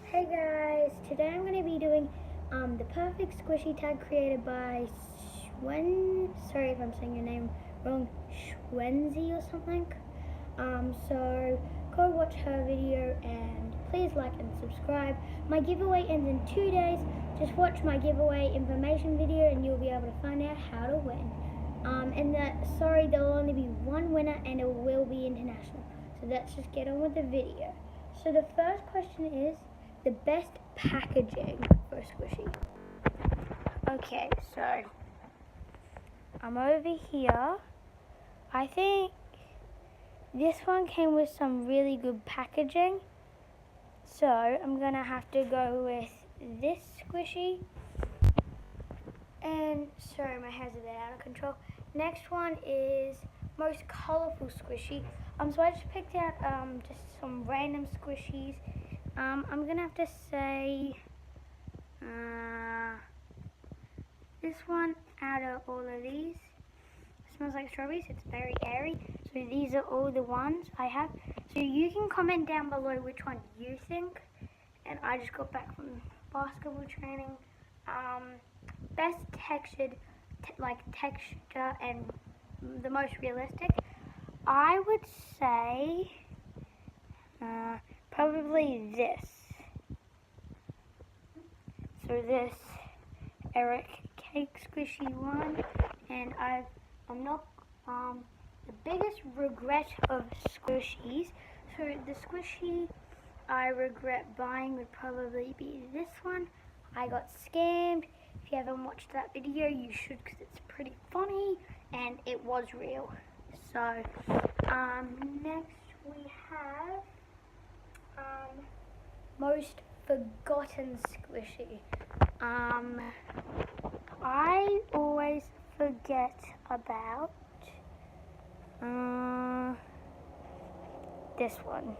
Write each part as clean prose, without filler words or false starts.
Hey guys, today I'm going to be doing the perfect squishy tag created by sorry if I'm saying your name wrong, Schwenzi or something. So go watch her video and please like and subscribe. My giveaway ends in 2 days. Just watch my giveaway information video and you'll be able to find out how to win. Sorry, there will only be one winner and it will be international. So let's just get on with the video. So the first question is the best packaging for a squishy. Okay, so I'm over here. I think this one came with some really good packaging. So I'm gonna have to go with this squishy. And sorry, my hair's a bit out of control. Next one is most colorful squishy. So I just picked out just some random squishies. I'm gonna have to say this one out of all of these. It smells like strawberries. It's very airy. So these are all the ones I have. So you can comment down below which one you think. And I just got back from basketball training. Best textured, texture and the most realistic. I would say probably this. So this Eric Cake Squishy one, and I'm not the biggest regret of squishies. So the squishy I regret buying would probably be this one. I got scammed. If you haven't watched that video, you should, because it's pretty funny and it was real. So next we have most forgotten squishy. I always forget about this one.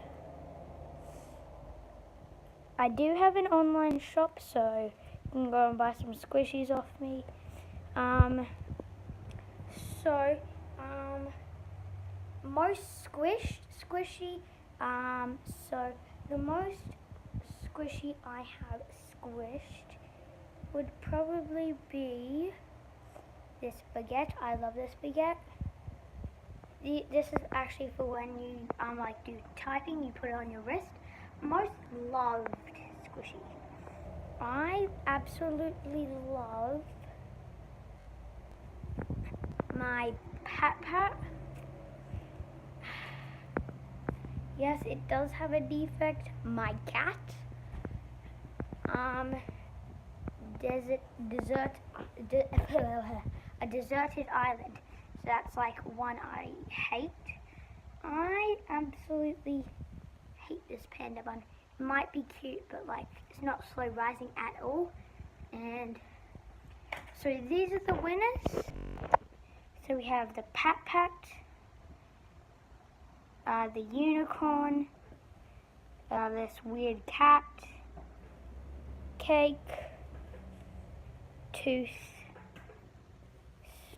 I do have an online shop, so you can go and buy some squishies off me. Most squishy. So the most squishy I have squished would probably be this baguette. I love this baguette. This is actually for when you do typing. You put it on your wrist. Most loved squishy. I absolutely love my Pat Pat. Yes, it does have a defect. My cat. A deserted island. So that's like one I hate. I absolutely hate this panda bun. It might be cute, but it's not slow rising at all. And so these are the winners. So we have the Pat Pat, the unicorn, this weird cat, cake, tooth,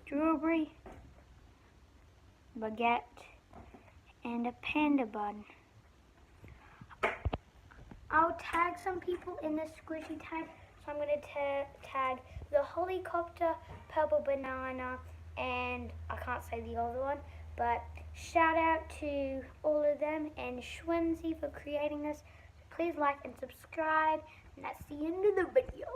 strawberry, baguette, and a panda bun. I'll tag some people in this squishy tag. So I'm going to tag the helicopter, purple banana, and I can't say the other one, but shout out to all of them and Schwenzi for creating this. Please like and subscribe, and that's the end of the video.